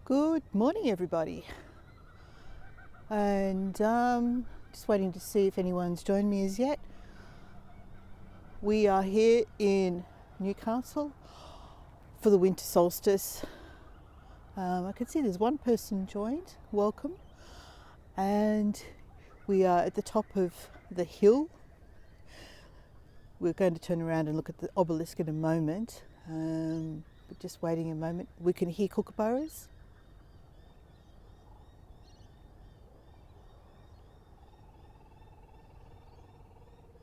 Good morning, everybody, and just waiting to see if anyone's joined me as yet. We are here in Newcastle for the winter solstice. I can see there's one person joined. Welcome. And we are at the top of the hill. We're going to turn around and look at the obelisk in a moment, but just waiting a moment. We can hear kookaburras.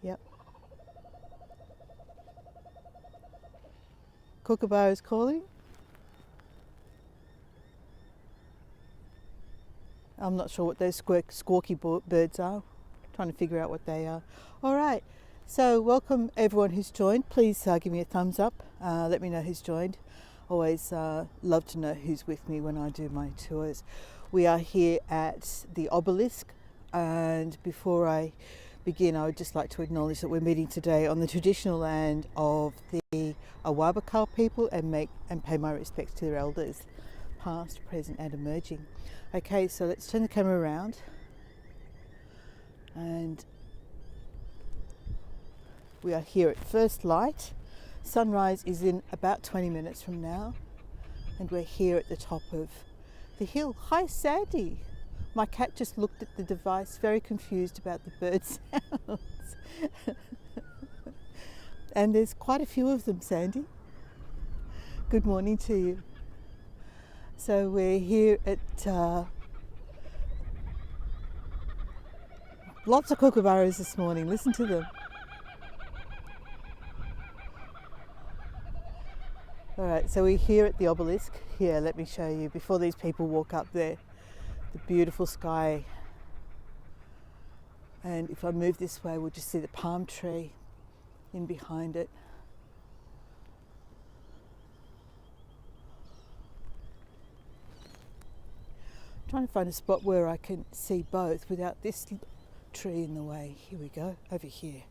Yep. Kookaburras calling. I'm not sure what those squawky birds are. Trying to figure out what they are. All right. So welcome everyone who's joined. Please give me a thumbs up. Let me know who's joined. Always love to know who's with me when I do my tours. We are here at the obelisk, and before I begin, I would just like to acknowledge that we're meeting today on the traditional land of the Awabakal people and pay my respects to their elders, past, present and emerging. Okay, so let's turn the camera around, and we are here at first light. Sunrise is in about 20 minutes from now, and we're here at the top of the hill. Hi Sandy! My cat just looked at the device, very confused about the bird sounds. And there's quite a few of them, Sandy. Good morning to you. So we're here at lots of kookaburras this morning. Listen to them. All right, so we're here at the obelisk. Here, let me show you before these people walk up there. The beautiful sky, and if I move this way we'll just see the palm tree in behind it. I'm trying to find a spot where I can see both without this tree in the way. Here we go, over here.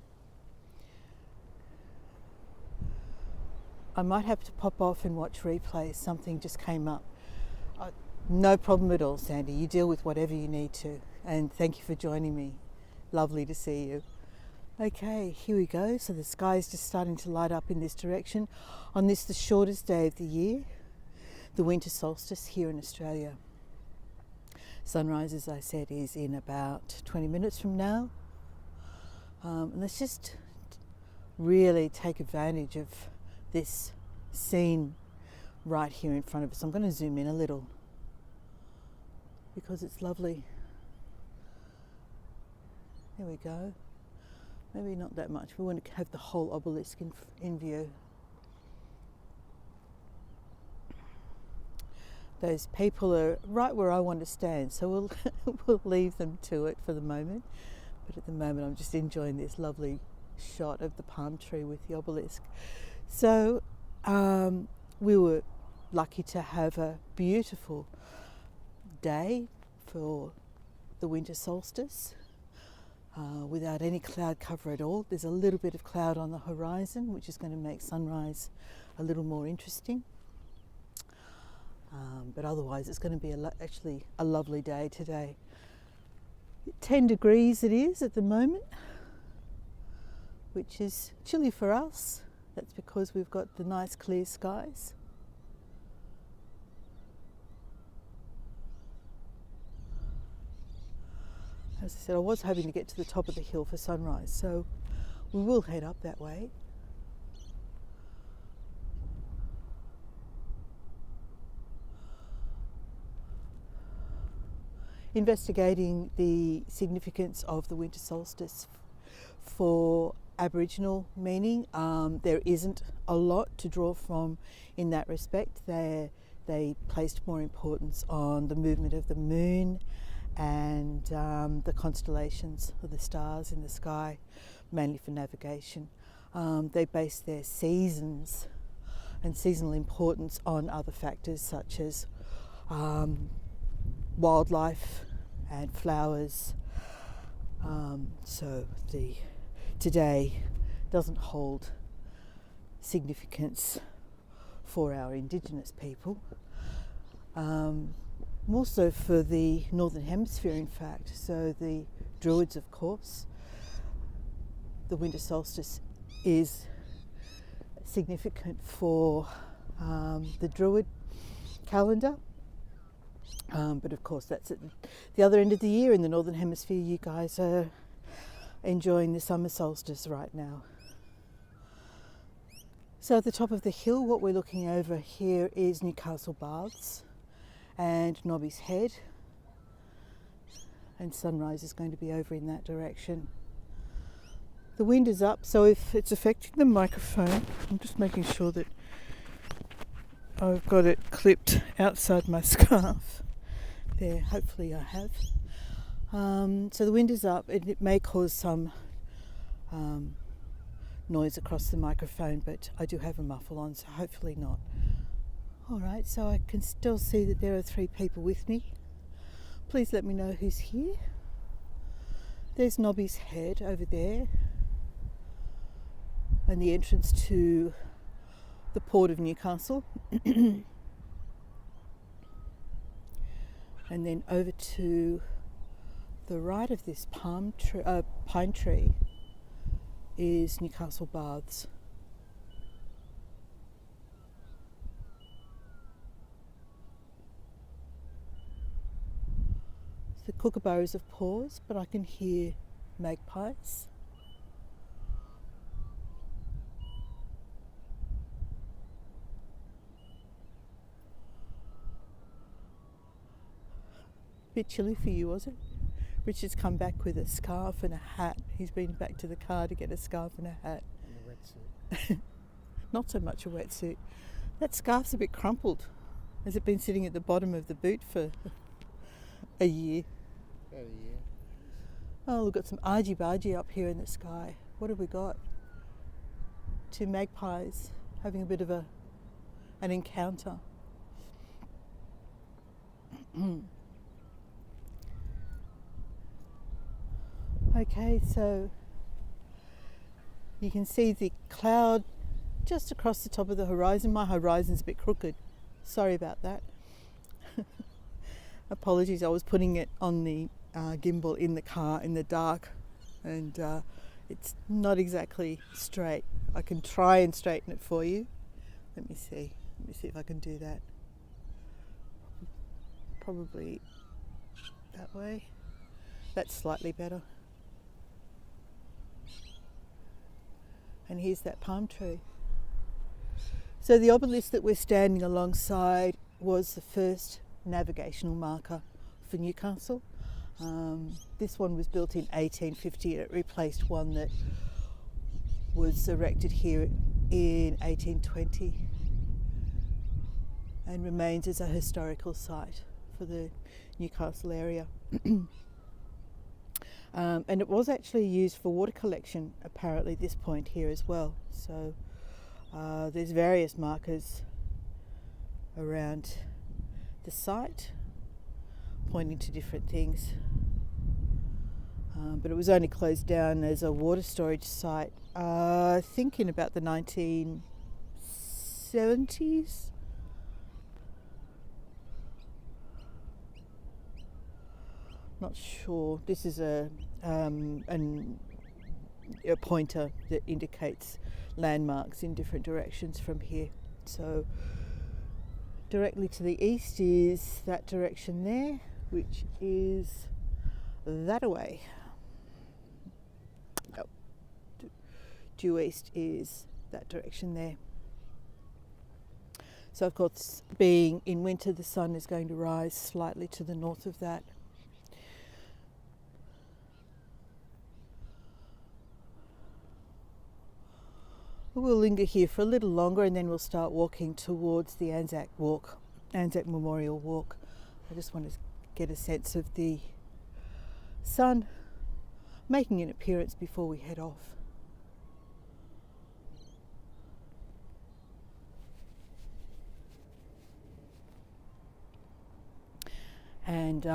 I might have to pop off and watch replays. Something just came up. No problem at all, Sandy. You deal with whatever you need to. And thank you for joining me. Lovely to see you. Okay, here we go. So the sky is just starting to light up in this direction on this, the shortest day of the year, the winter solstice here in Australia. Sunrise, as I said, is in about 20 minutes from now. And let's just really take advantage of this scene right here in front of us. I'm going to zoom in a little because it's lovely. There we go. Maybe not that much. We want to have the whole obelisk in view. Those people are right where I want to stand, so we'll leave them to it for the moment. But at the moment I'm just enjoying this lovely shot of the palm tree with the obelisk. So we were lucky to have a beautiful day for the winter solstice without any cloud cover at all. There's a little bit of cloud on the horizon, which is going to make sunrise a little more interesting. But otherwise it's going to be actually a lovely day today. 10 degrees it is at the moment, which is chilly for us. That's because we've got the nice clear skies. As I said, I was hoping to get to the top of the hill for sunrise, so we will head up that way. Investigating the significance of the winter solstice for Aboriginal meaning. There isn't a lot to draw from in that respect. They placed more importance on the movement of the moon and the constellations of the stars in the sky, mainly for navigation. They based their seasons and seasonal importance on other factors such as wildlife and flowers. So today doesn't hold significance for our Indigenous people. more so for the Northern Hemisphere in fact. So the Druids, of course, the winter solstice is significant for the Druid calendar, but of course that's at the other end of the year in the Northern Hemisphere. You guys are enjoying the summer solstice right now. So at the top of the hill, what we're looking over here is Newcastle Baths and Nobby's Head, and sunrise is going to be over in that direction. The wind is up, so if it's affecting the microphone, I'm just making sure that I've got it clipped outside my scarf. There, hopefully I have. So the wind is up, and it may cause some noise across the microphone, but I do have a muffle on, so hopefully not. Alright, so I can still see that there are 3 people with me. Please let me know who's here. There's Nobby's Head over there, and the entrance to the port of Newcastle. And then over to the right of this pine tree is Newcastle Baths. The kookaburras have paused, but I can hear magpies. Bit chilly for you, was it? Richard's come back with a scarf and a hat. He's been back to the car to get a scarf and a hat. And a wetsuit. Not so much a wetsuit. That scarf's a bit crumpled. Has it been sitting at the bottom of the boot for a year? About a year. Oh, we've got some argy-bargy up here in the sky. What have we got? 2 magpies having a bit of an encounter. Okay, so you can see the cloud just across the top of the horizon. My horizon's a bit crooked. Sorry about that. Apologies, I was putting it on the gimbal in the car in the dark, and it's not exactly straight. I can try and straighten it for you. Let me see if I can do that. Probably that way. That's slightly better. And here's that palm tree. So the obelisk that we're standing alongside was the first navigational marker for Newcastle. This one was built in 1850. It replaced one that was erected here in 1820 and remains as a historical site for the Newcastle area. And it was actually used for water collection, apparently, this point here as well. So there's various markers around the site pointing to different things. But it was only closed down as a water storage site, I think in about the 1970s. Not sure. This is a pointer that indicates landmarks in different directions from here. So directly to the east is that direction there, which is that away. Oh, due east is that direction there. So of course, being in winter, the sun is going to rise slightly to the north of that. We'll linger here for a little longer, and then we'll start walking towards the ANZAC Memorial Walk. I just want to get a sense of the sun making an appearance before we head off. And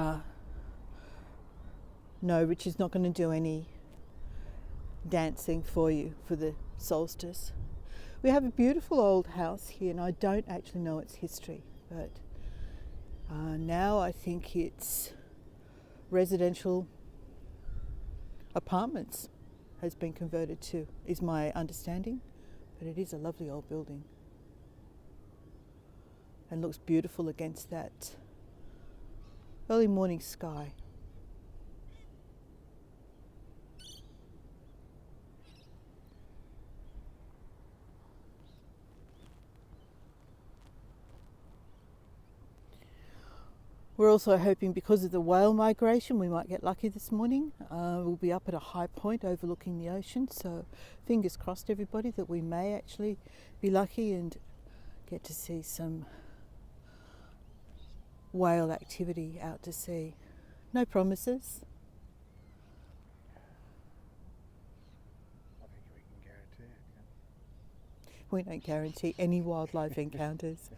no, Richard's not going to do any dancing for you for the solstice. We have a beautiful old house here, and I don't actually know its history, but Now I think it's residential apartments has been converted to, is my understanding, but it is a lovely old building and looks beautiful against that early morning sky. We're also hoping, because of the whale migration, we might get lucky this morning. We'll be up at a high point overlooking the ocean, so fingers crossed, everybody, that we may actually be lucky and get to see some whale activity out to sea. No promises. I think we can guarantee it. We don't guarantee any wildlife encounters.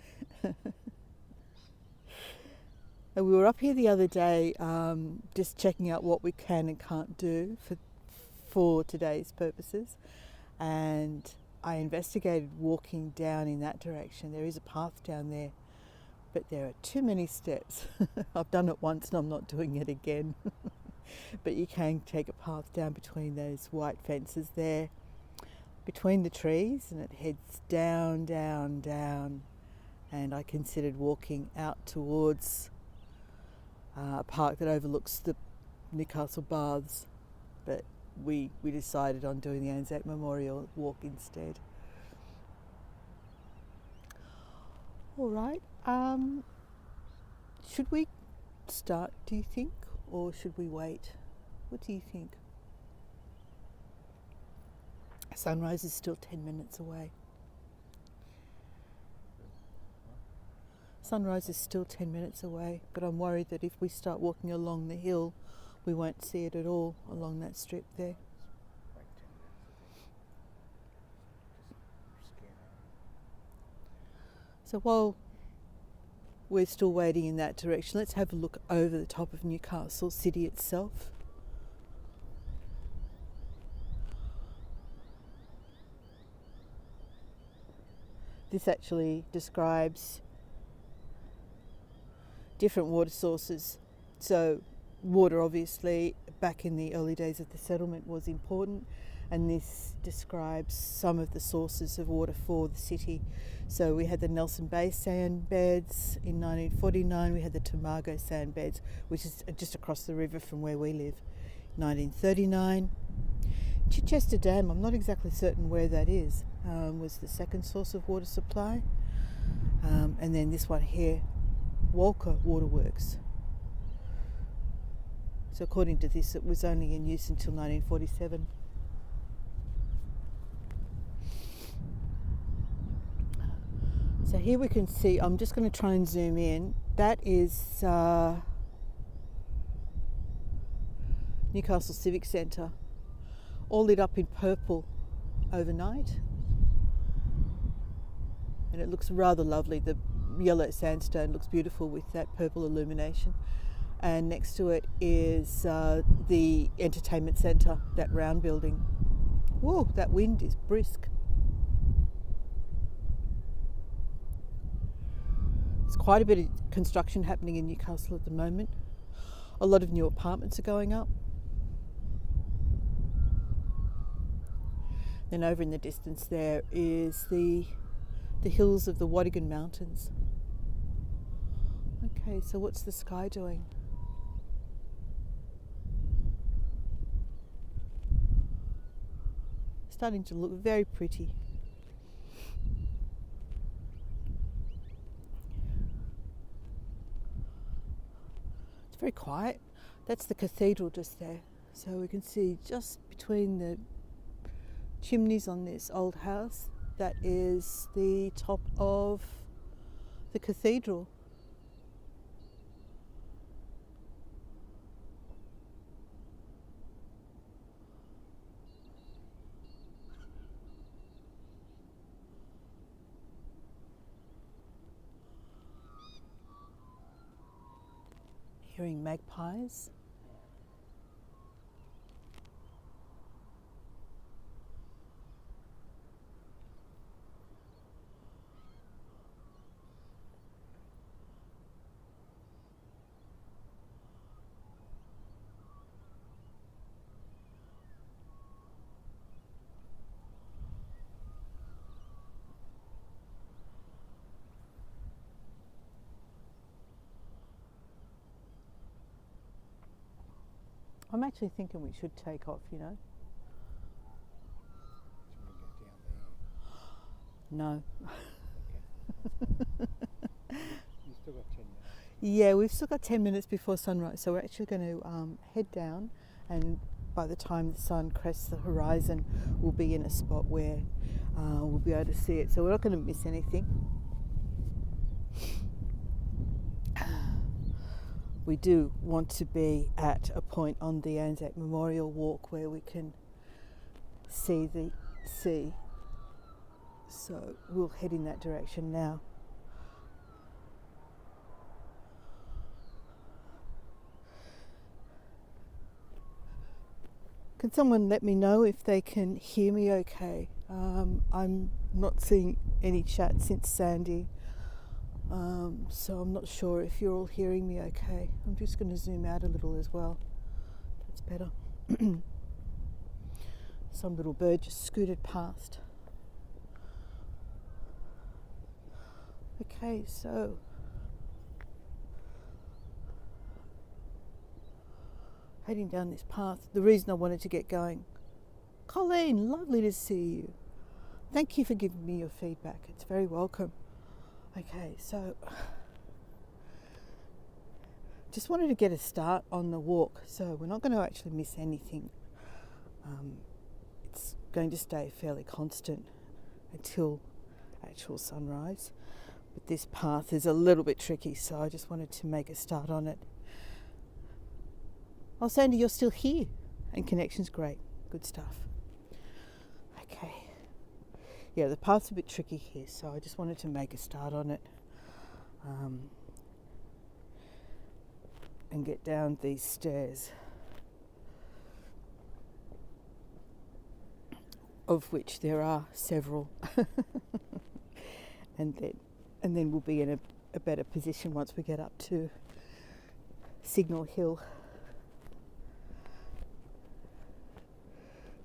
And we were up here the other day just checking out what we can and can't do for today's purposes, and I investigated walking down in that direction. There is a path down there, but there are too many steps. I've done it once and I'm not doing it again. But you can take a path down between those white fences there, between the trees, and it heads down, down, down. And I considered walking out towards a park that overlooks the Newcastle Baths, but we decided on doing the ANZAC Memorial Walk instead. All right, should we start, do you think, or should we wait? What do you think? Sunrise is still 10 minutes away. Sunrise is still 10 minutes away, but I'm worried that if we start walking along the hill, we won't see it at all along that strip there. Like 10 minutes, I think. Just scan So while we're still waiting in that direction, let's have a look over the top of Newcastle City itself. This actually describes different water sources. So water, obviously, back in the early days of the settlement was important, and this describes some of the sources of water for the city. So we had the Nelson Bay sand beds in 1949, we had the Tomago sand beds, which is just across the river from where we live, 1939. Chichester Dam, I'm not exactly certain where that is, was the second source of water supply. And then this one here, Walker Waterworks. So according to this, it was only in use until 1947. So here we can see, I'm just going to try and zoom in, that is Newcastle Civic Centre, all lit up in purple overnight. And it looks rather lovely. The yellow sandstone looks beautiful with that purple illumination. And next to it is the entertainment centre, that round building. Whoa, that wind is brisk. There's quite a bit of construction happening in Newcastle at the moment. A lot of new apartments are going up. Then over in the distance there is the hills of the Wadigan Mountains. Okay, so what's the sky doing? Starting to look very pretty. It's very quiet. That's the cathedral just there. So we can see just between the chimneys on this old house, that is the top of the cathedral. Hearing magpies. I'm actually thinking we should take off, you know. Do you want to go down No. there? Okay. You still got 10 minutes. Yeah, we've still got 10 minutes before sunrise, so we're actually going to head down, and by the time the sun crests the horizon, we'll be in a spot where we'll be able to see it. So we're not going to miss anything. We do want to be at a point on the ANZAC Memorial Walkway where we can see the sea. So we'll head in that direction now. Can someone let me know if they can hear me okay? I'm not seeing any chat since Sandy. So I'm not sure if you're all hearing me okay. I'm just going to zoom out a little as well. That's better. Some little bird just scooted past. Okay, so heading down this path. The reason I wanted to get going. Colleen, lovely to see you. Thank you for giving me your feedback. It's very welcome. Okay, so just wanted to get a start on the walk, so we're not going to actually miss anything. It's going to stay fairly constant until actual sunrise, but this path is a little bit tricky, so I just wanted to make a start on it. Oh, Sandy, you're still here, and connection's great. Good stuff. Okay. Yeah, the path's a bit tricky here, so I just wanted to make a start on it and get down these stairs, of which there are several, and then we'll be in a better position once we get up to Signal Hill.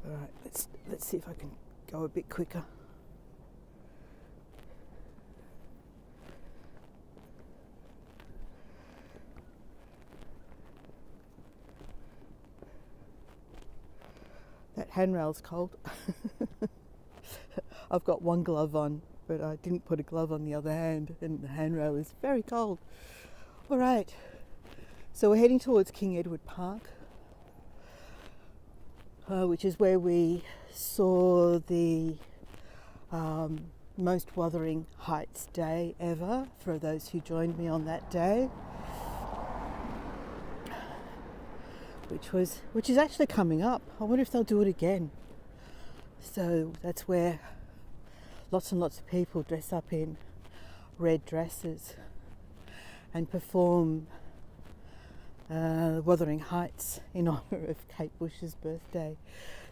All right, let's see if I can go a bit quicker. That handrail's cold. I've got one glove on, but I didn't put a glove on the other hand, and the handrail is very cold. All right, so we're heading towards King Edward Park, which is where we saw the most Wuthering Heights day ever, for those who joined me on that day. Which is actually coming up. I wonder if they'll do it again. So that's where lots and lots of people dress up in red dresses and perform Wuthering Heights in honour of Kate Bush's birthday.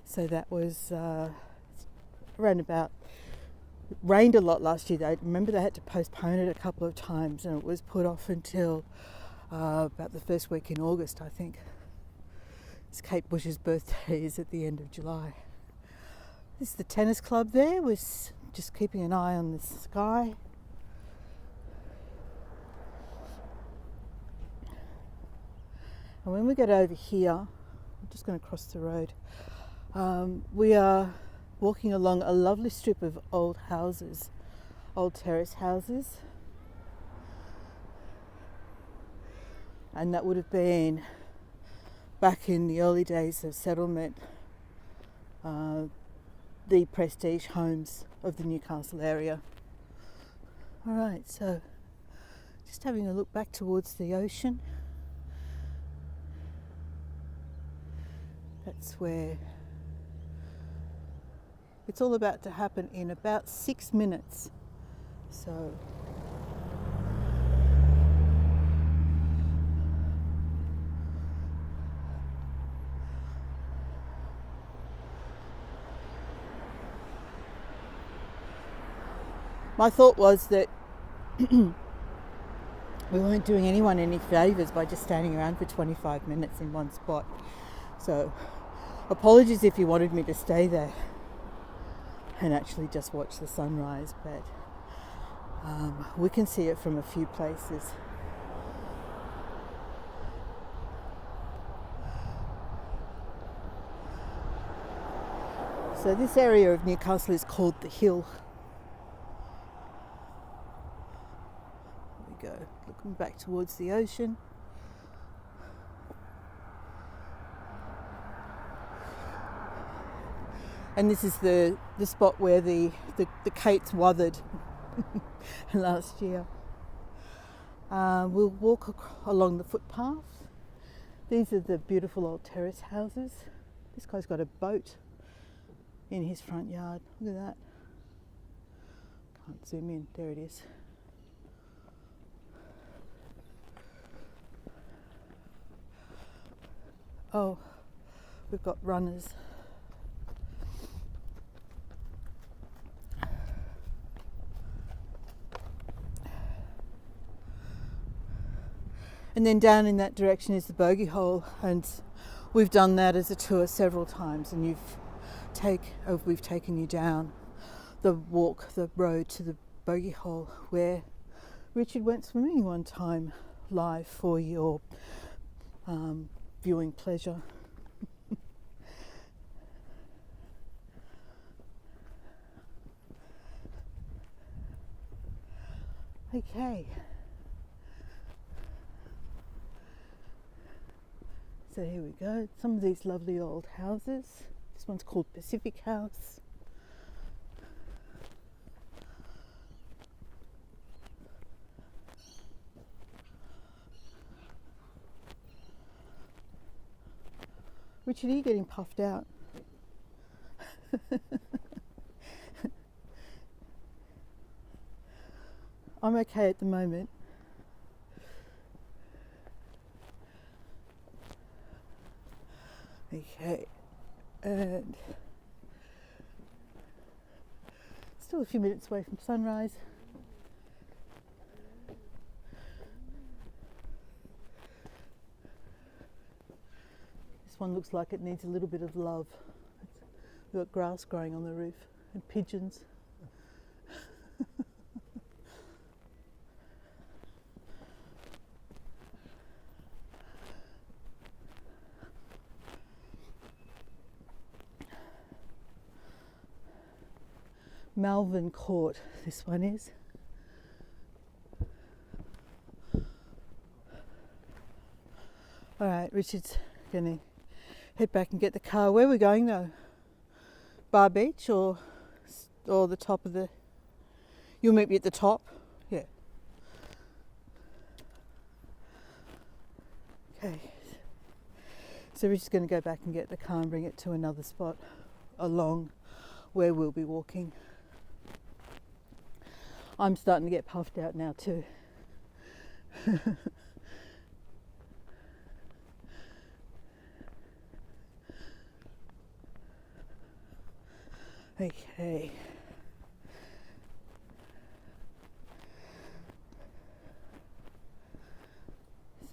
So that was around about, it rained a lot last year. I remember they had to postpone it a couple of times, and it was put off until about the first week in August, I think. Kate Bush's birthday is at the end of July. This is the tennis club there. We're just keeping an eye on the sky. And when we get over here, I'm just going to cross the road. We are walking along a lovely strip of old houses, old terrace houses. And that would have been back in the early days of settlement, the prestige homes of the Newcastle area. All right, so just having a look back towards the ocean. That's where it's all about to happen in about 6 minutes. So my thought was that we weren't doing anyone any favours by just standing around for 25 minutes in one spot. So apologies if you wanted me to stay there and actually just watch the sunrise, but we can see it from a few places. So this area of Newcastle is called the Hill. There we go, looking back towards the ocean. And this is the spot where the Kates weathered last year. We'll walk along the footpath. These are the beautiful old terrace houses. This guy's got a boat in his front yard. Look at that. Can't zoom in. There it is. Oh, we've got runners. And then down in that direction is the bogey hole, and we've done that as a tour several times, and we've taken you down the road to the bogey hole where Richard went swimming one time live for your viewing pleasure. Okay. So here we go, some of these lovely old houses. This one's called Pacific House. Richard, are you getting puffed out? I'm okay at the moment. Okay, and still a few minutes away from sunrise. This one looks like it needs a little bit of love. We've got grass growing on the roof and pigeons. Malvern Court, this one is. Alright, Richard's going to head back and get the car. Where are we going though? Bar Beach or the top of the... You'll meet me at the top? Yeah. Okay. So Richard's going to go back and get the car and bring it to another spot along where we'll be walking. I'm starting to get puffed out now too. Okay.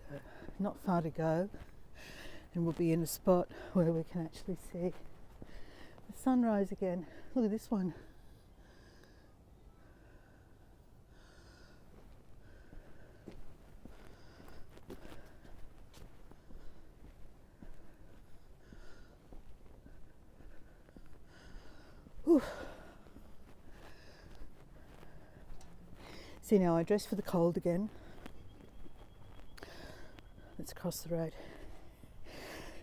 So not far to go, and we'll be in a spot where we can actually see the sunrise again. Look at this one. See, now I dress for the cold again. Let's cross the road.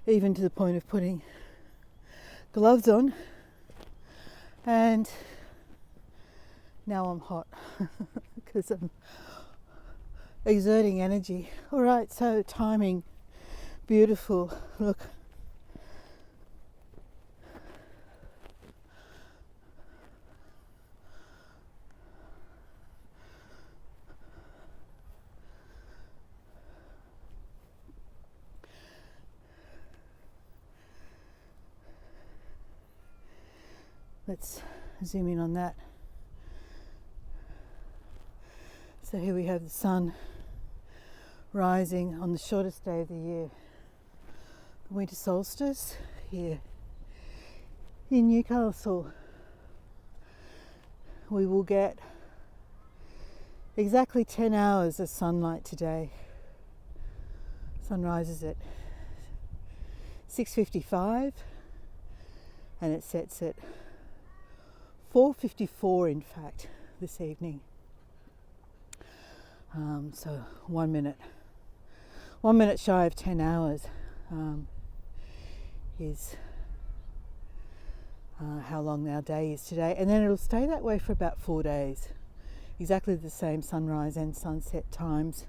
Even to the point of putting gloves on. And now I'm hot because I'm exerting energy. All right, so timing, beautiful. Look. Let's zoom in on that. So here we have the sun rising on the shortest day of the year, the winter solstice here in Newcastle. We will get exactly 10 hours of sunlight today. Sun rises at 6:55. and it sets at 4:54 in fact this evening. So 1 minute shy of 10 hours is how long our day is today, and then it'll stay that way for about 4 days, exactly the same sunrise and sunset times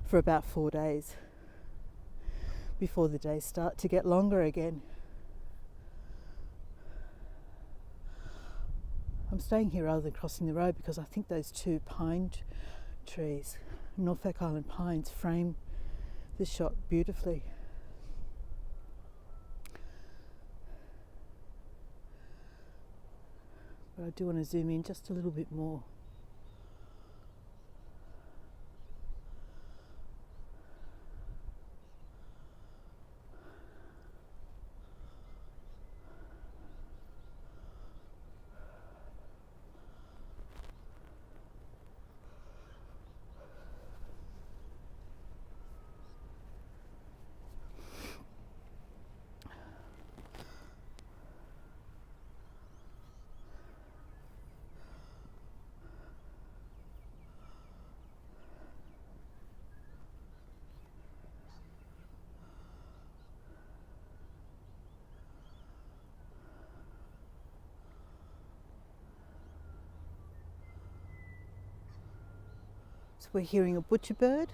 for about 4 days before the days start to get longer again. I'm staying here rather than crossing the road because I think those two pine trees, Norfolk Island pines, frame the shot beautifully. But I do want to zoom in just a little bit more. So we're hearing a butcher bird.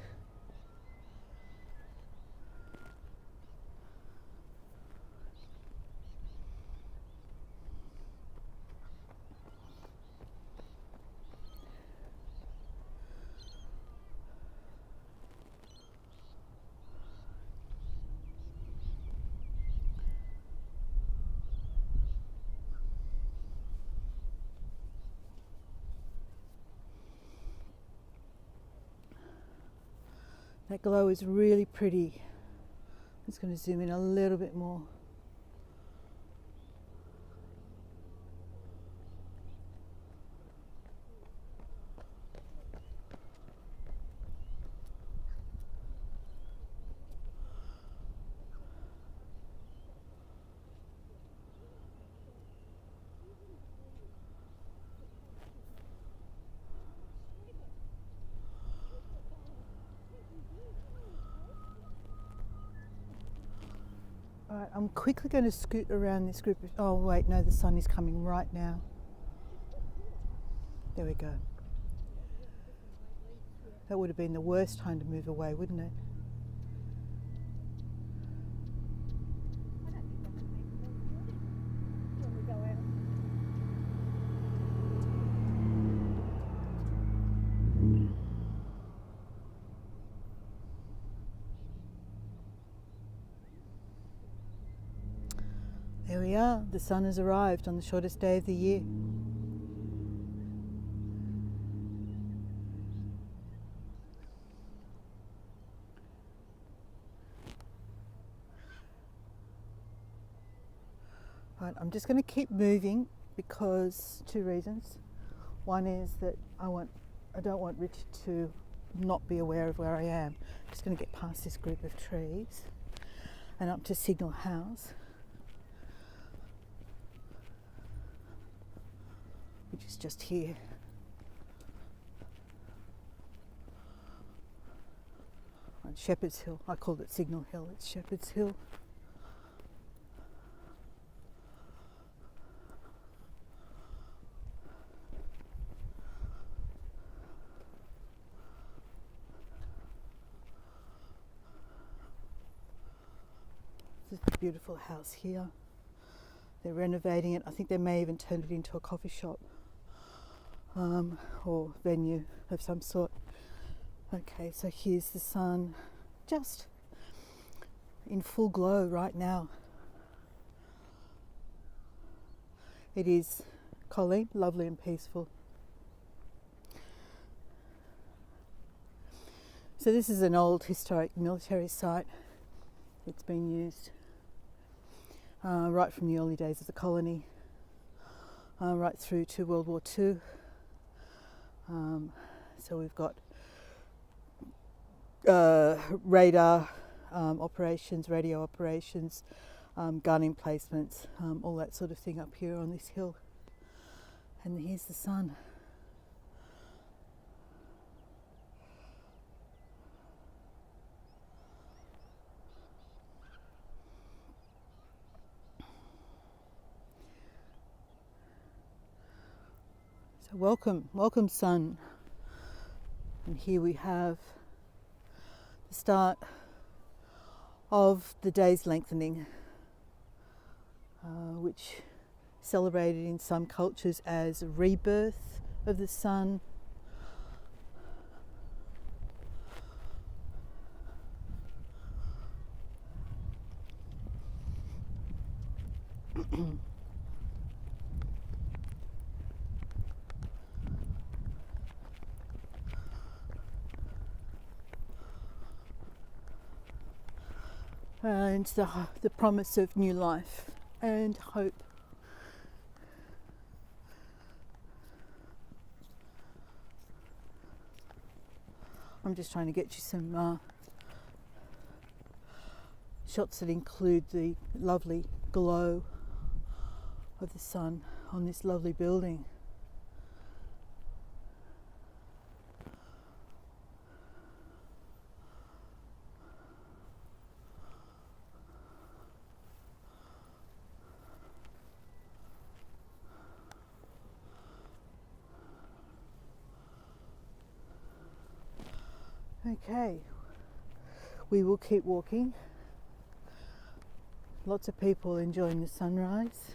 That glow is really pretty. I'm just going to zoom in a little bit more. Alright, I'm quickly going to scoot around this group of, oh wait, no, the sun is coming right now. There we go. That would have been the worst time to move away, wouldn't it? There we are, the sun has arrived on the shortest day of the year. Right, I'm just going to keep moving because two reasons. One is that I don't want Richard to not be aware of where I am. I'm just going to get past this group of trees and up to Signal House, which is just here. On Shepherd's Hill. I called it Signal Hill, it's Shepherd's Hill. This is a beautiful house here. They're renovating it. I think they may even turn it into a coffee shop or venue of some sort. Okay, so here's the sun just in full glow right now. It is, Colleen, lovely and peaceful. So this is an old historic military site. It's been used right from the early days of the colony, right through to World War II. So we've got radar operations, radio operations, gardening placements, all that sort of thing up here on this hill. And here's the sun. So welcome sun. And here we have the start of the day's lengthening, which celebrated in some cultures as a rebirth of the sun. And the promise of new life and hope. I'm just trying to get you some shots that include the lovely glow of the sun on this lovely building. Okay, we will keep walking. Lots of people enjoying the sunrise.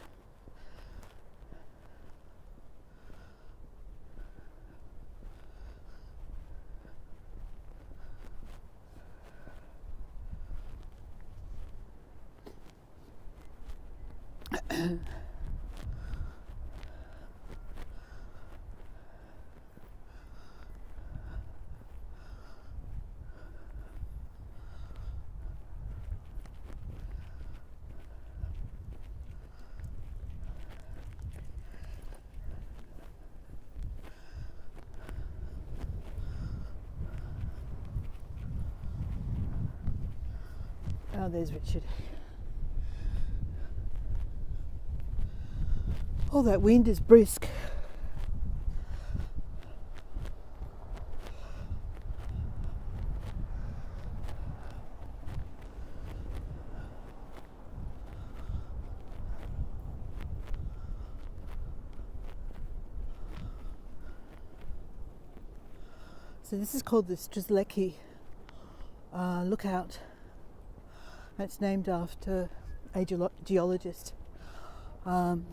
Oh, there's Richard. Oh, that wind is brisk. So this is called the Strzelecki lookout. It's named after a geologist who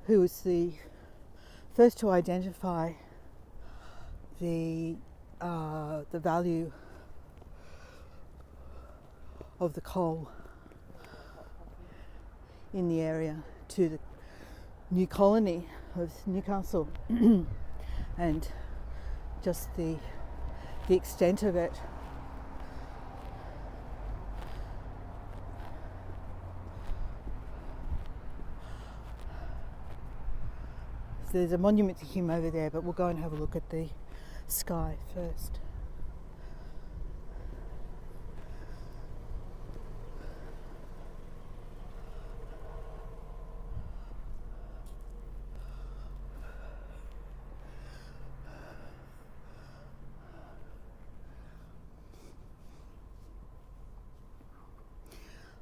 was the first to identify the value of the coal in the area to the new colony of Newcastle and just the extent of it. So there's a monument to him over there, but we'll go and have a look at the sky first.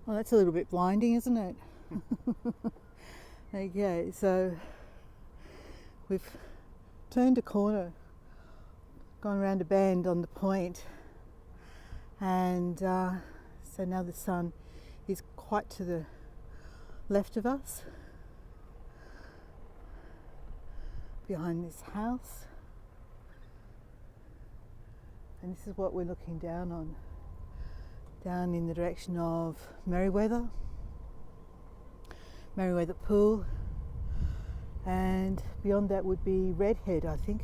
Well, that's a little bit blinding, isn't it? Okay, so we've turned a corner, gone around a bend on the point, and so now the sun is quite to the left of us, behind this house, and this is what we're looking down on, down in the direction of Merriweather Pool, and beyond that would be Redhead, I think,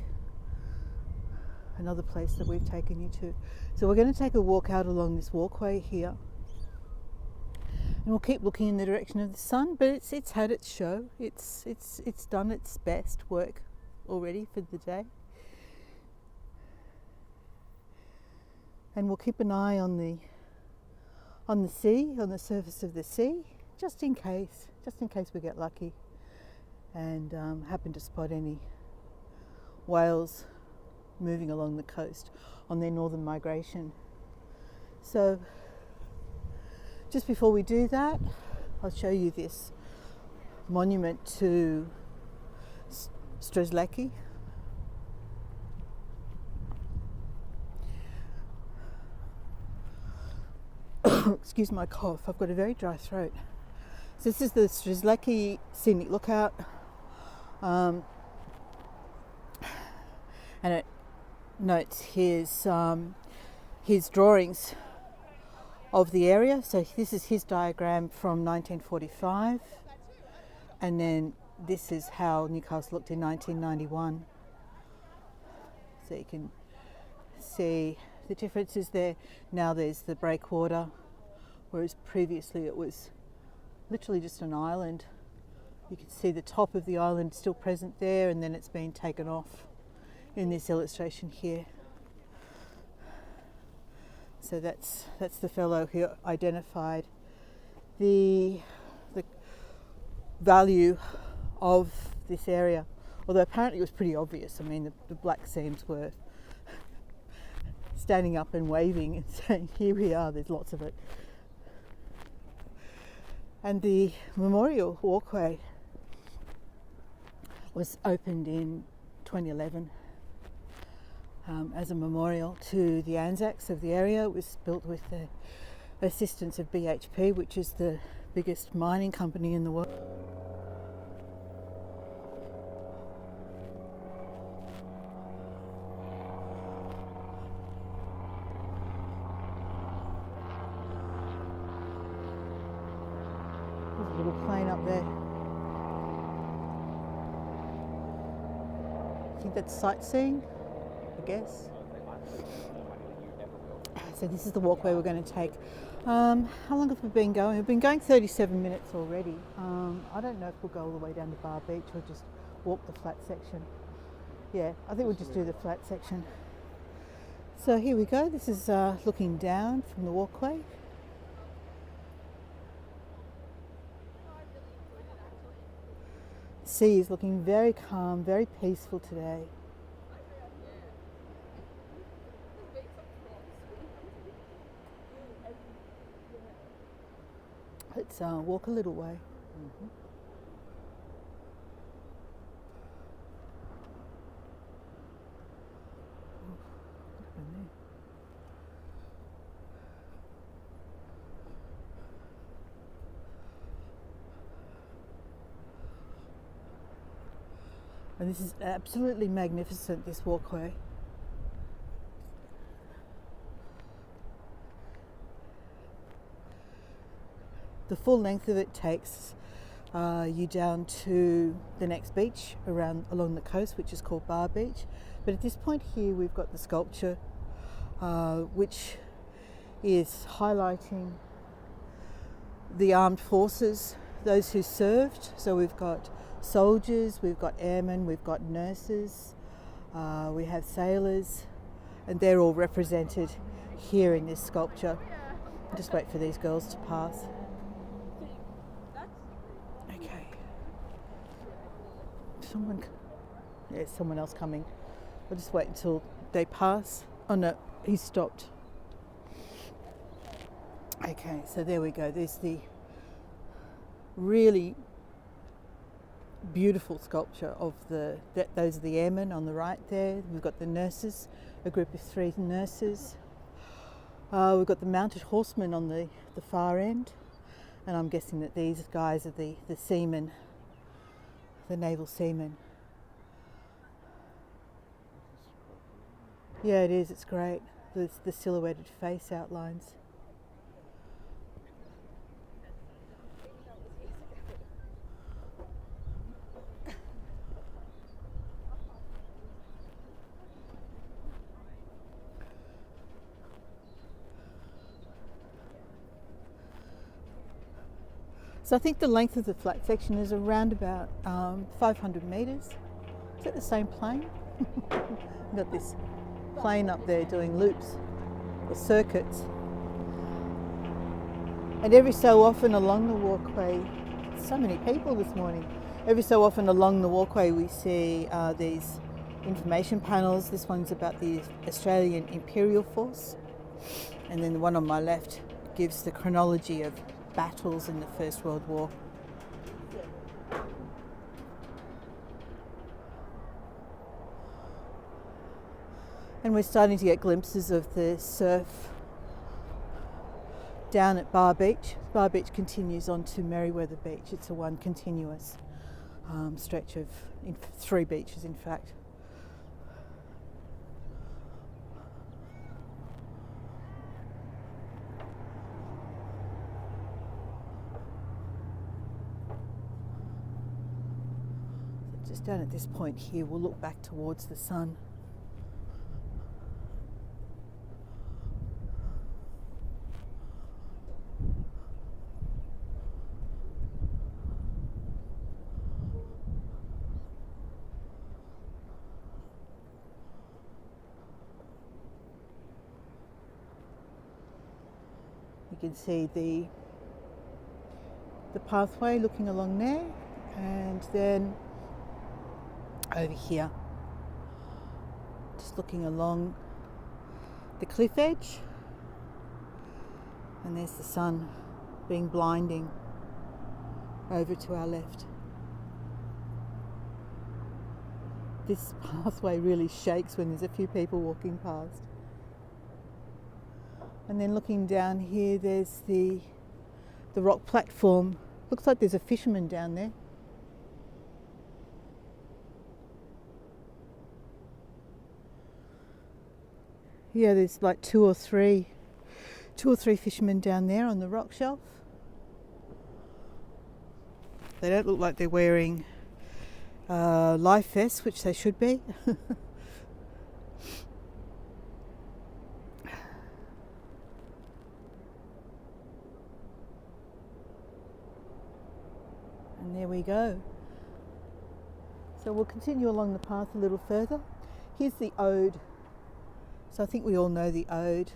another place that we've taken you to. So we're going to take a walk out along this walkway here, and we'll keep looking in the direction of the sun, but it's had its show. It's done its best work already for the day, and we'll keep an eye on on the sea, on the surface of the sea, just in case we get lucky and happen to spot any whales moving along the coast on their northern migration. So just before we do that, I'll show you this monument to Strzelecki. Excuse my cough, I've got a very dry throat. So this is the Strzelecki Scenic Lookout, and it notes his drawings of the area. So this is his diagram from 1945, and then this is how Newcastle looked in 1991. So you can see the differences there. Now there's the breakwater, whereas previously it was literally just an island. You can see the top of the island still present there, and then it's been taken off in this illustration here. So that's the fellow who identified the value of this area, although apparently it was pretty obvious. I mean, the black seams were standing up and waving and saying, here we are, there's lots of it. And the Memorial Walkway was opened in 2011 as a memorial to the ANZACs of the area. It was built with the assistance of BHP, which is the biggest mining company in the world. There's a little plane up there. I think that's sightseeing, I guess. So this is the walkway we're going to take. How long have we been going? We've been going 37 minutes already. I don't know if we'll go all the way down to Bar Beach or just walk the flat section. Yeah, I think we'll just do the flat section. So here we go. This is looking down from the walkway. The sea is looking very calm, very peaceful today. Let's walk a little way. Mm-hmm. And this is absolutely magnificent, this walkway. The full length of it takes you down to the next beach along the coast, which is called Bar Beach. But at this point here, we've got the sculpture, which is highlighting the armed forces, those who served. So we've got soldiers, we've got airmen, we've got nurses, we have sailors, and they're all represented here in this sculpture. I'll just wait for these girls to pass. Okay. There's someone else coming. I'll just wait until they pass. Oh no, he's stopped. Okay, so there we go. There's the really beautiful sculpture of those are the airmen on the right there. We've got the nurses, a group of 3 nurses. We've got the mounted horsemen on the far end, and I'm guessing that these guys are the seamen, the naval seamen. Yeah, it is, it's great. The silhouetted face outlines. So I think the length of the flat section is around about 500 metres. Is that the same plane? We've got this plane up there doing loops or circuits. And every so often along the walkway, so many people this morning, every so often along the walkway we see these information panels. This one's about the Australian Imperial Force, and then the one on my left gives the chronology of battles in the First World War. And we're starting to get glimpses of the surf down at Bar Beach. Bar Beach continues on to Merriweather Beach. It's a one continuous stretch of 3 beaches, in fact. Just down at this point here, we'll look back towards the sun. You can see the pathway looking along there, and then over here, just looking along the cliff edge, and there's the sun being blinding over to our left. This pathway really shakes when there's a few people walking past. And then looking down here, there's the rock platform. Looks like there's a fisherman down there. Yeah, there's like two or three fishermen down there on the rock shelf. They don't look like they're wearing life vests, which they should be. And there we go. So we'll continue along the path a little further. Here's the ode. So I think we all know the ode.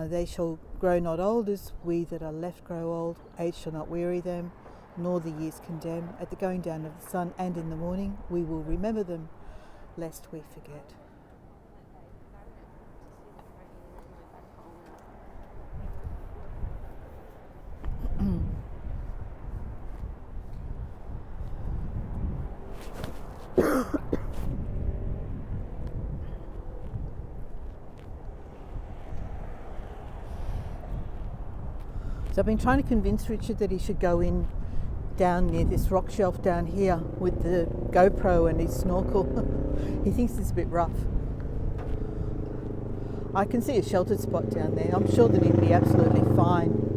They shall grow not old as we that are left grow old. Age shall not weary them, nor the years condemn. At the going down of the sun and in the morning we will remember them, lest we forget. So I've been trying to convince Richard that he should go in down near this rock shelf down here with the GoPro and his snorkel. He thinks it's a bit rough. I can see a sheltered spot down there. I'm sure that he'd be absolutely fine.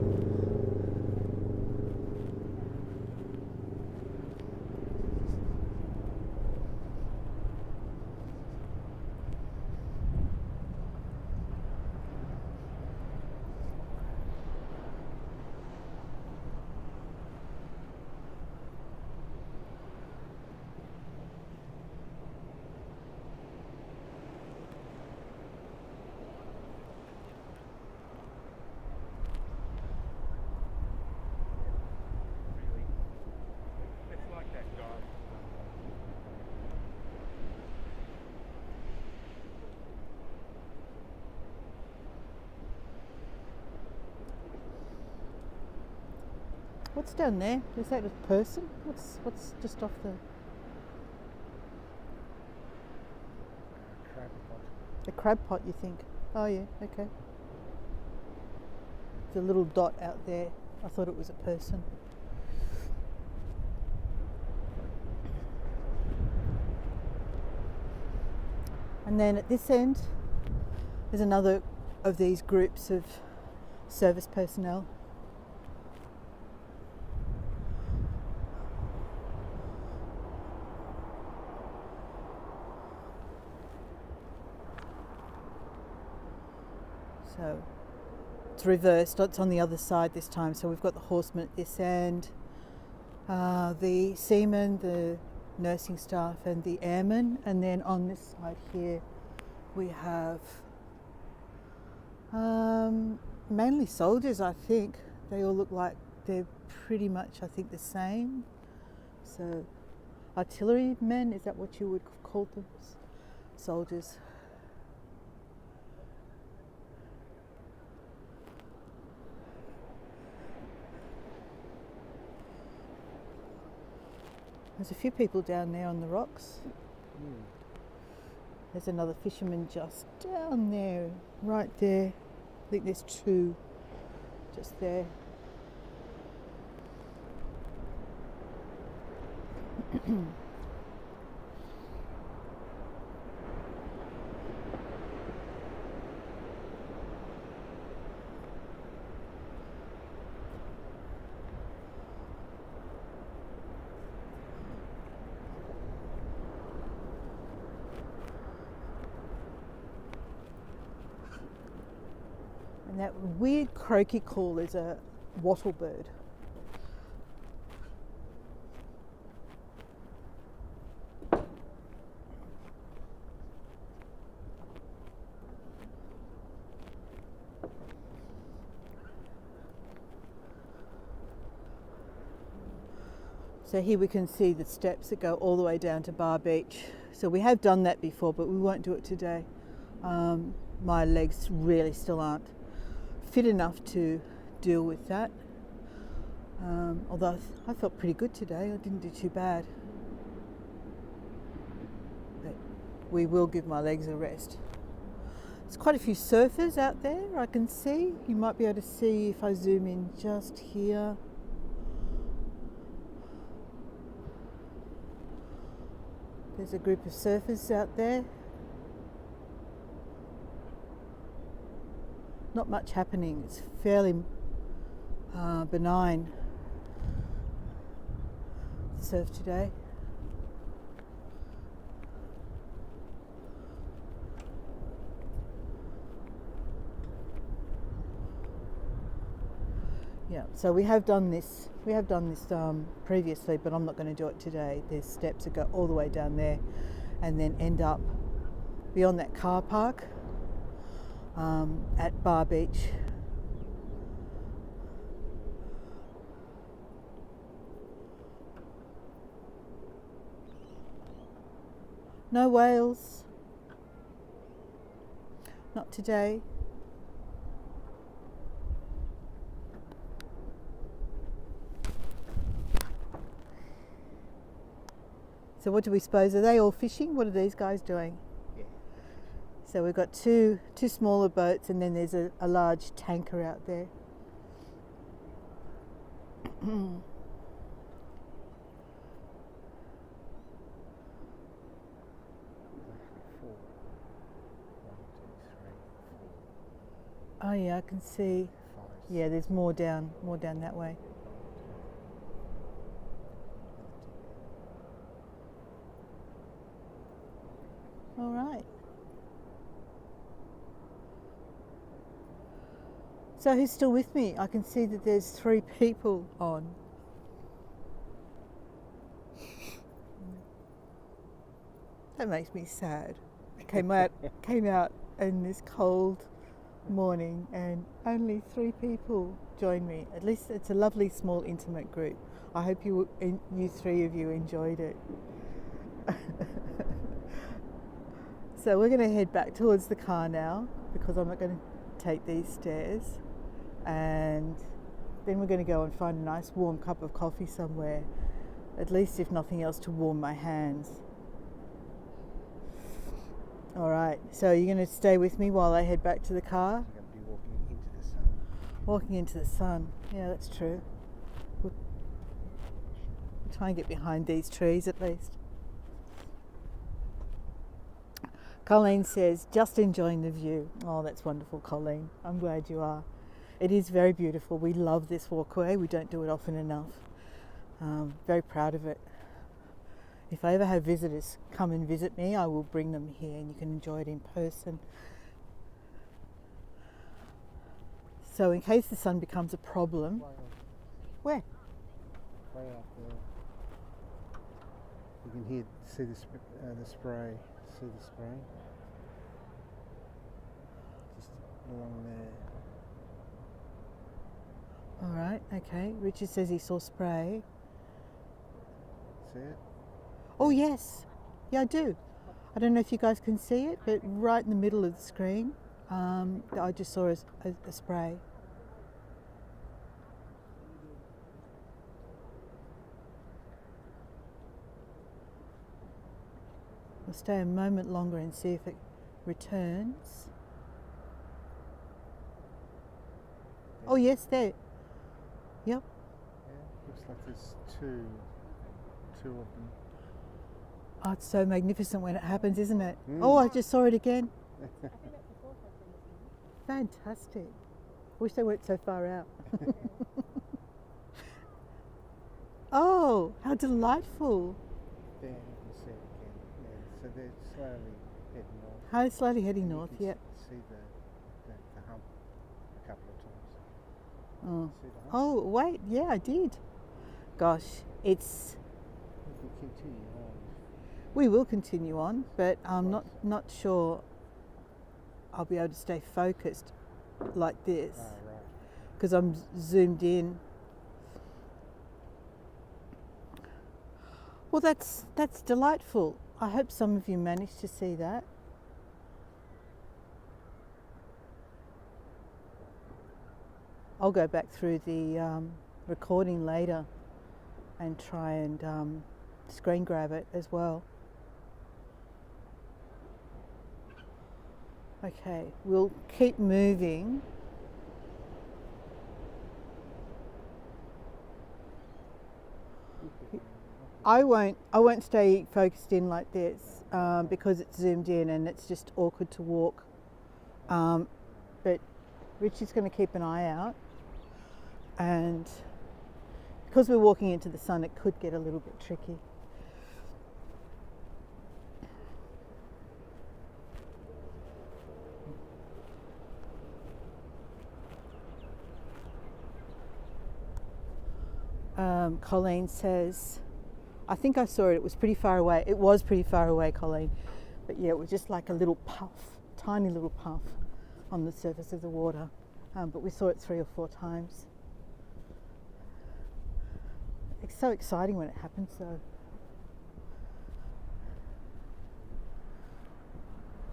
What's down there? Is that a person? What's just off the... Crab pot. A crab pot, you think? Oh yeah, okay. The little dot out there. I thought it was a person. And then at this end, there's another of these groups of service personnel. So it's reversed, it's on the other side this time. So we've got the horsemen at this end, the seamen, the nursing staff and the airmen, and then on this side here we have mainly soldiers, I think. They all look like they're pretty much, I think, the same. So, artillerymen, is that what you would call them? Soldiers. There's a few people down there on the rocks. There's another fisherman just down there, right there. I think there's two just there. And that weird croaky call is a wattle bird. So here we can see the steps that go all the way down to Bar Beach. So we have done that before, but we won't do it today. My legs really still aren't fit enough to deal with that. Although I felt pretty good today, I didn't do too bad. But we will give my legs a rest. There's quite a few surfers out there I can see. You might be able to see if I zoom in just here. There's a group of surfers out there. Not much happening, it's fairly benign surf today. Yeah, so we have done this previously, but I'm not going to do it today. There's steps that go all the way down there and then end up beyond that car park at Bar Beach. No whales. Not today. So what do we suppose? Are they all fishing? What are these guys doing? Yeah. So we've got two smaller boats, and then there's a large tanker out there. Four. 1, 2, 3, 4. Oh yeah, I can see. 5. Yeah, there's more down that way. All right. So who's still with me? I can see that there's 3 people on. That makes me sad. Came out in this cold morning and only 3 people joined me. At least it's a lovely small intimate group. I hope you 3 of you enjoyed it. So we're going to head back towards the car now because I'm not going to take these stairs, and then we're going to go and find a nice warm cup of coffee somewhere, at least if nothing else to warm my hands. All right, so you're going to stay with me while I head back to the car? I'm going to be walking into the sun. Walking into the sun, yeah, that's true. We'll try and get behind these trees at least. Colleen says, just enjoying the view. Oh, that's wonderful, Colleen. I'm glad you are. It is very beautiful. We love this walkway. We don't do it often enough. Very proud of it. If I ever have visitors come and visit me, I will bring them here and you can enjoy it in person. So in case the sun becomes a problem... Where? Way up there. You can see the spray. See the spray? Just along there. Okay. Richard says he saw spray. See it? Oh yes, yeah I do. I don't know if you guys can see it, but right in the middle of the screen, I just saw a spray. We'll stay a moment longer and see if it returns. Oh yes, there. Yep. Yeah, looks like there's two of them. Oh, it's so magnificent when it happens, isn't it? Mm. Oh, I just saw it again. Fantastic. Wish they weren't so far out. Oh, how delightful. There you can see it again. Yeah, so they're slowly heading north. How slowly heading And north, you can yep. see the hump a couple of times. Oh. See the hump? Oh, wait, yeah, I did. Gosh, it's. We can continue on. We will continue on, but I'm not sure I'll be able to stay focused like this Right. because I'm zoomed in. Well, that's delightful. I hope some of you managed to see that. I'll go back through the recording later and try and screen grab it as well. Okay, we'll keep moving. I won't stay focused in like this because it's zoomed in and it's just awkward to walk. But Richard's going to keep an eye out, and because we're walking into the sun, it could get a little bit tricky. Colleen says, I think I saw it. It was pretty far away. It was pretty far away, Colleen. But yeah, it was just like a little puff, tiny little puff on the surface of the water. But we saw it 3 or 4 times. It's so exciting when it happens though.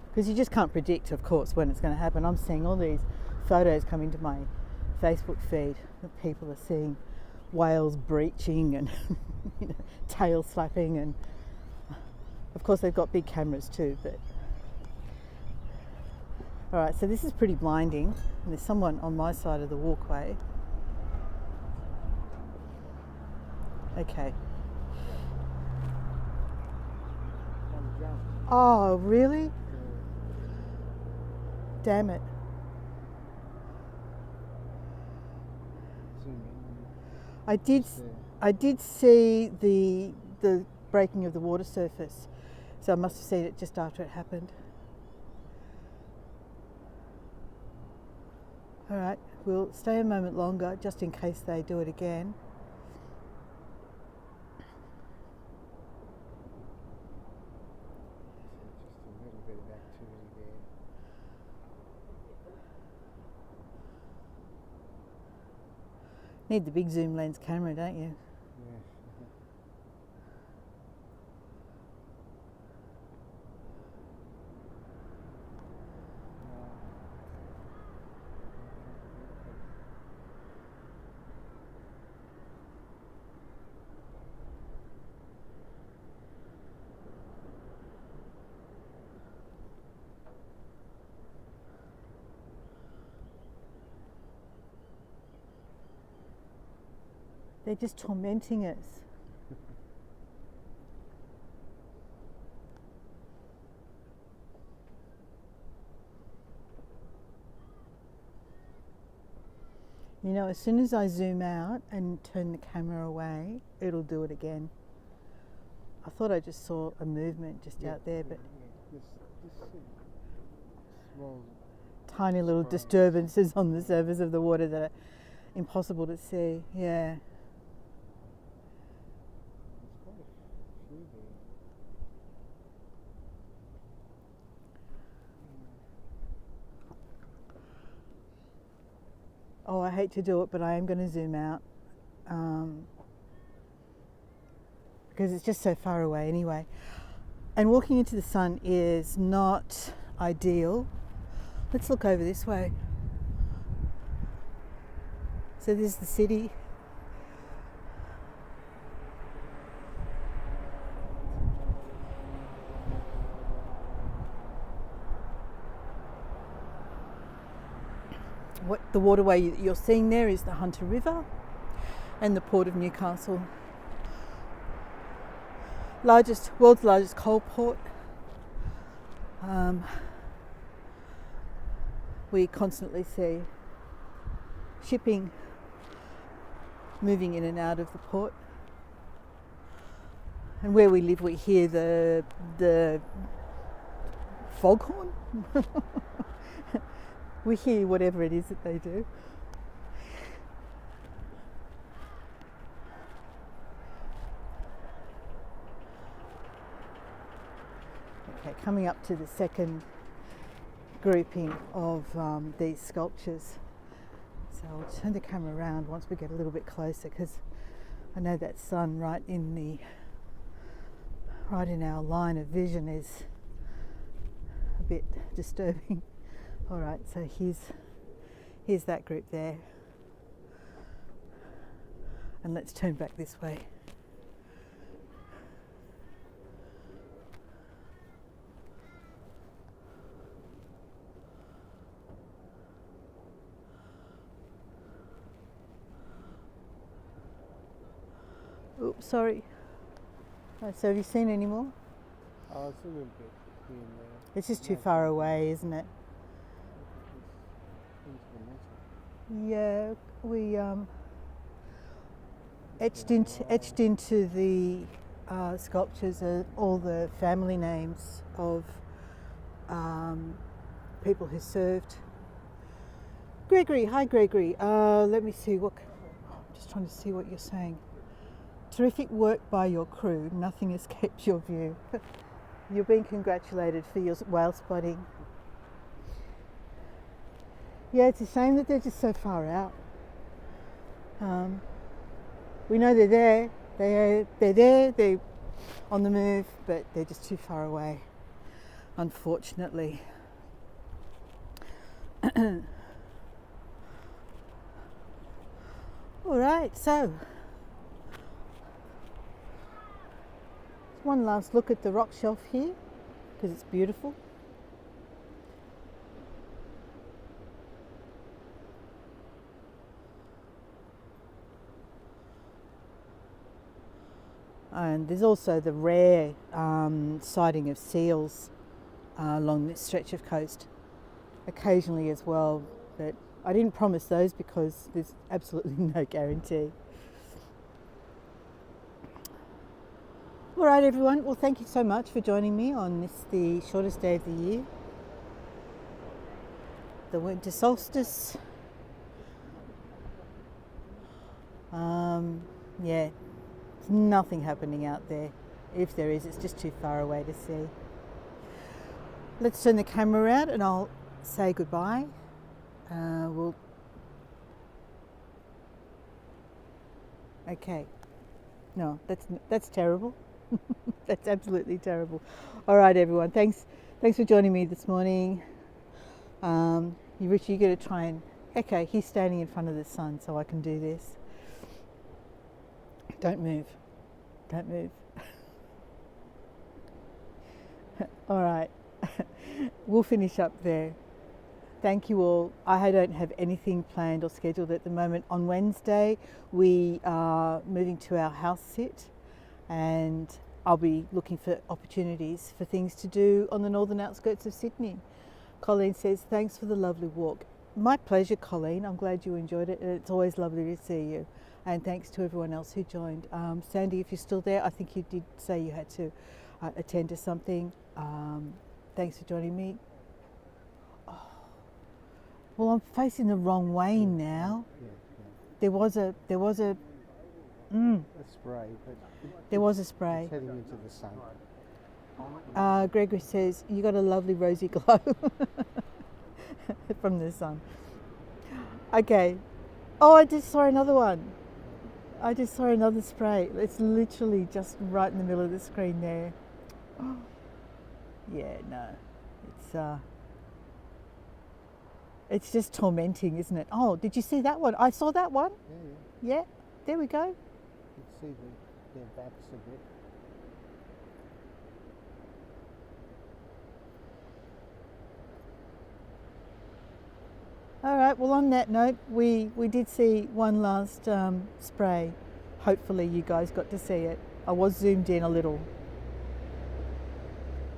Because you just can't predict, of course, when it's going to happen. I'm seeing all these photos come into my Facebook feed that people are seeing whales breaching and tail slapping, and of course they've got big cameras too. But all right, so this is pretty blinding, and there's someone on my side of the walkway. Okay. Oh really? Damn it. I did see the breaking of the water surface, so I must have seen it just after it happened. All right, we'll stay a moment longer just in case they do it again. Just a little bit of activity there. Need the big zoom lens camera, don't you? Yeah. They're just tormenting us. You know, as soon as I zoom out and turn the camera away, it'll do it again. I thought I just saw a movement just out there, but This small tiny little Surprise. disturbances on the surface of the water that are impossible to see. Yeah. There's quite a few there. I hate to do it, but I am going to zoom out because it's just so far away anyway. And walking into the sun is not ideal. Let's look over this way. So this is the city. What the waterway you're seeing there is the Hunter River and the Port of Newcastle. World's largest coal port. We constantly see shipping moving in and out of the port. And where we live, we hear the foghorn. We hear whatever it is that they do. Okay, coming up to the second grouping of these sculptures. So I'll turn the camera around once we get a little bit closer, because I know that sun right in our line of vision is a bit disturbing. All right, so here's that group there, and let's turn back this way. Oops, sorry. So have you seen any more? Oh, it's a little bit here and there. It's just too far away, isn't it? Yeah, we etched into the sculptures are all the family names of people who served. Gregory, hi Gregory. Let me see I'm just trying to see what you're saying. Terrific work by your crew. Nothing escapes your view. You're being congratulated for your whale spotting. Yeah, it's a shame that they're just so far out. We know they're there. They're there. They're on the move, but they're just too far away, unfortunately. All right, so one last look at the rock shelf here, because it's beautiful. And there's also the rare sighting of seals along this stretch of coast, occasionally as well, but I didn't promise those because there's absolutely no guarantee. All right, everyone. Well, thank you so much for joining me on this, the shortest day of the year, the winter solstice. Yeah, there's nothing happening out there. If there is, it's just too far away to see. Let's turn the camera around and I'll say goodbye. Okay. No, that's terrible. That's absolutely terrible. All right, everyone. Thanks for joining me this morning. Richie, you got to try and. Okay, he's standing in front of the sun, so I can do this. Don't move. Don't move. All right. We'll finish up there. Thank you all. I don't have anything planned or scheduled at the moment. On Wednesday, we are moving to our house sit, and I'll be looking for opportunities for things to do on the northern outskirts of Sydney. Colleen says, thanks for the lovely walk. My pleasure, Colleen. I'm glad you enjoyed it. It's always lovely to see you. And thanks to everyone else who joined. Sandy, if you're still there, I think you did say you had to attend to something. Thanks for joining me. Oh. Well, I'm facing the wrong way now. Yeah. There was a A spray, but there was a spray. it's heading into the sun. Gregory says, you got a lovely rosy glow from the sun. Okay, Oh, I just saw another one. I just saw another spray. It's literally just right in the middle of the screen there. Oh. Yeah, no, it's just tormenting, isn't it? Oh, did you see that one? I saw that one. Yeah. Yeah, there we go. You can see their backs a bit. All right, well, on that note, we did see one last spray. Hopefully you guys got to see it. I was zoomed in a little.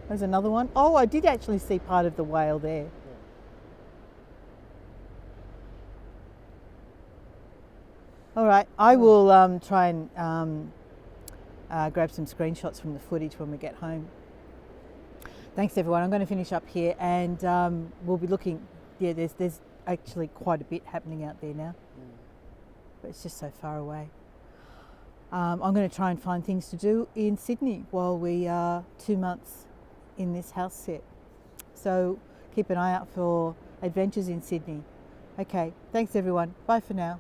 There's another one. Oh, I did actually see part of the whale there. Yeah. All right, I will try and grab some screenshots from the footage when we get home. Thanks everyone. I'm going to finish up here, and we'll be looking. Yeah, there's actually quite a bit happening out there now, but it's just so far away. I'm going to try and find things to do in Sydney while we are 2 months in this house set. So keep an eye out for adventures in Sydney. Okay, thanks everyone. Bye for now.